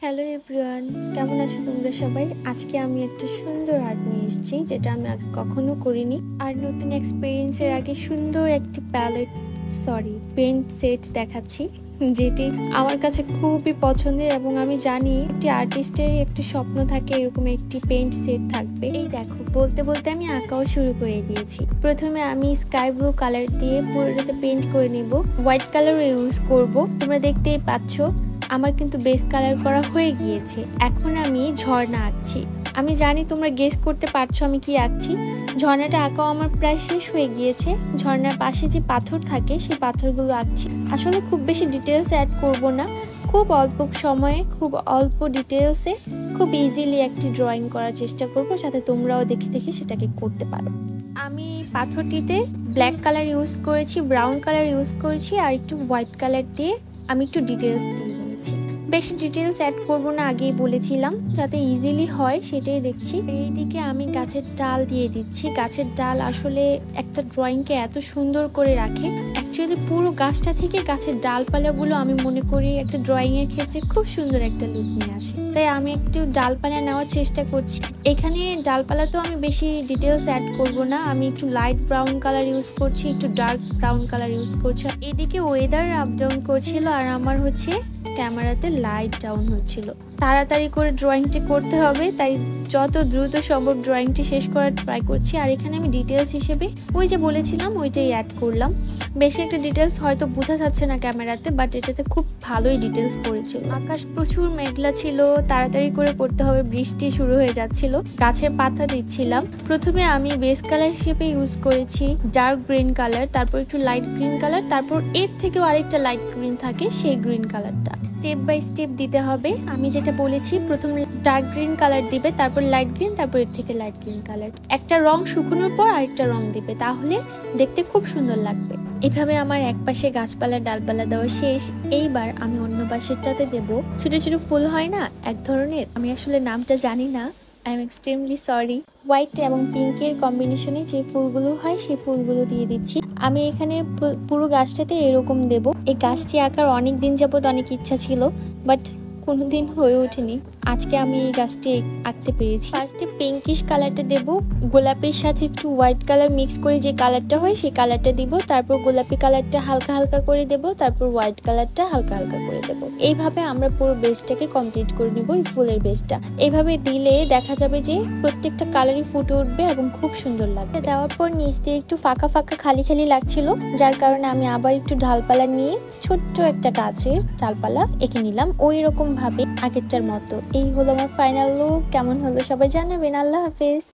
Hello everyone, কেমন আছো তোমরা সবাই? আজকে আমি একটা সুন্দর আর্ট নিয়ে এসেছি, যেটা আমি আগে কখনো করিনি। আর নতুন এক্সপিরিয়েন্সের আগে সুন্দর একটি পেন্ট সেট দেখাচ্ছি, যেটি আমার কাছে খুবই পছন্দের। এবং আমি জানি একটি আর্টিস্টের একটি স্বপ্ন থাকে এরকম একটি পেন্ট সেট থাকবে। এই দেখো, বলতে বলতে আমি আঁকাও শুরু করে দিয়েছি। প্রথমে আমি স্কাই ব্লু কালার দিয়ে পুরোটাতে পেন্ট করে নেব। হোয়াইট কালারও ইউজ করব, তোমরা দেখতেই পাচ্ছ। আমার কিন্তু বেস কালার করা হয়ে গিয়েছে। এখন আমি ঝর্ণা আঁকছি। আমি জানি তোমরা গেস করতে পারছো আমি কি আঁকছি। ঝর্ণাটা আঁকাও আমার প্রায় শেষ হয়ে গিয়েছে। ঝর্ণার পাশে যে পাথর থাকে সেই পাথরগুলো আঁকছি। আসলে খুব বেশি ডিটেলস অ্যাড করব না, খুব অল্প সময়ে খুব অল্প ডিটেলসে খুব ইজিলি একটি ড্রয়িং করার চেষ্টা করব, যাতে তোমরাও দেখে দেখে সেটাকে করতে পারো। আমি পাথরটিতে ব্ল্যাক কালার ইউজ করেছি, ব্রাউন কালার ইউজ করেছি, আর একটু হোয়াইট কালার দিয়ে আমি একটু ডিটেলস দিয়ে নিয়েছি। বেশি ডিটেলস অ্যাড করবো না, আগেই বলেছিলাম, যাতে ইজিলি হয় সেটাই দেখছি। এইদিকে আমি গাছের ডাল দিয়ে দিচ্ছি। গাছের ডাল আসলে একটা ড্রয়িংকে এত সুন্দর করে রাখে। অ্যাকচুয়ালি পুরো গাছটা থেকে গাছের ডালপালাগুলো আমি মনে করি একটা ড্রয়িং এর ক্ষেত্রে খুব সুন্দর একটা লুক নিয়ে আসে। তাই আমি একটু ডালপালা নেওয়ার চেষ্টা করছি। এখানে ডালপালা তো আমি বেশি ডিটেলস অ্যাড করব না, আমি একটু লাইট ব্রাউন কালার ইউজ করছি, একটু ডার্ক ব্রাউন কালার ইউজ করছি। এদিকে ওয়েদার আপ ডাউন করছিল, আর আমার ক্যামেরাতে লাইট ডাউন হচ্ছিল। তাড়াতাড়ি করে ড্রয়িংটি করতে হবে, তাই যত দ্রুত সম্ভব ড্রয়িংটি শেষ করার ট্রাই করছি। আর এখানে আমি ডিটেলস হিসেবে ওই যে বলেছিলাম ওইটাই অ্যাড করলাম। বেশি একটা ডিটেলস হয়তো বোঝা যাচ্ছে না ক্যামেরাতে, বাট এটাতে খুব ভালোই ডিটেলস পড়েছিল। আকাশ প্রচুর মেঘলা ছিল, তাড়াতাড়ি করে করতে হবে, বৃষ্টি শুরু হয়ে যাচ্ছিল। গাছের পাতা দিচ্ছিলাম। প্রথমে আমি বেস কালার হিসেবে ইউজ করেছি ডার্ক গ্রিন কালার, তারপর একটু লাইট গ্রিন কালার, তারপর এর থেকেও আরেকটা লাইট গ্রিন থাকে সেই গ্রিন কালারটা। স্টেপ বাই স্টেপ দিতে হবে। আমি যেটা বলেছি, প্রথমে ডার্ক গ্রিন কালার দিবে, তারপর লাইট গ্রিন, তারপর এর থেকে লাইট গ্রিন কালার। একটা রং শুকানোর পর আরেকটা রং দিবে, তাহলে দেখতে খুব সুন্দর লাগবে। এভাবে আমার এক পাশে গাছপালা ডালপালা দেওয়া শেষ। এইবার আমি অন্য পাশেরটাতে দেব ছোট ছোট ফুল হয় না এক ধরনের, আমি আসলে নামটা জানি না, I am extremely sorry. White এবং পিঙ্কের কম্বিনেশনে যে ফুলগুলো হয় সেই ফুলগুলো দিয়ে দিচ্ছি। আমি এখানে পুরো গাছটাতে এরকম দেব। এই গাছটি আঁকার অনেক দিন যাবত অনেক ইচ্ছা ছিল, বাট কোনোদিন হয়ে ওঠেনি। আজকে আমি এই গাছটি আঁকতে পেরেছি। ফার্স্টে পিঙ্কিশ কালারটা দেব, গোলাপের সাথে একটু হোয়াইট কালার মিক্স করে যে কালারটা হয় সেই কালারটা দিব, তারপর গোলাপি কালারটা হালকা হালকা করে দেব, তারপর হোয়াইট কালারটা হালকা হালকা করে দেব। এইভাবে আমরা পুরো বেসটাকে কমপ্লিট করে নেব। এই ফুলের বেসটা এইভাবে দিলে দেখা যাবে যে প্রত্যেকটা কালারই ফুটে উঠবে এবং খুব সুন্দর লাগবে। দেওয়ার পর নিচ দিয়ে একটু ফাঁকা ফাঁকা খালি খালি লাগছিল, যার কারণে আমি আবার একটু ঢালপালা নিয়ে ছোট্ট একটা গাছের ডালপালা এঁকে নিলাম, ওই রকম ভাবে আগেরটার মতো। এই হলো আমার ফাইনাল লুক। কেমন হলো সবাই জানাবেন। আল্লাহ হাফেজ।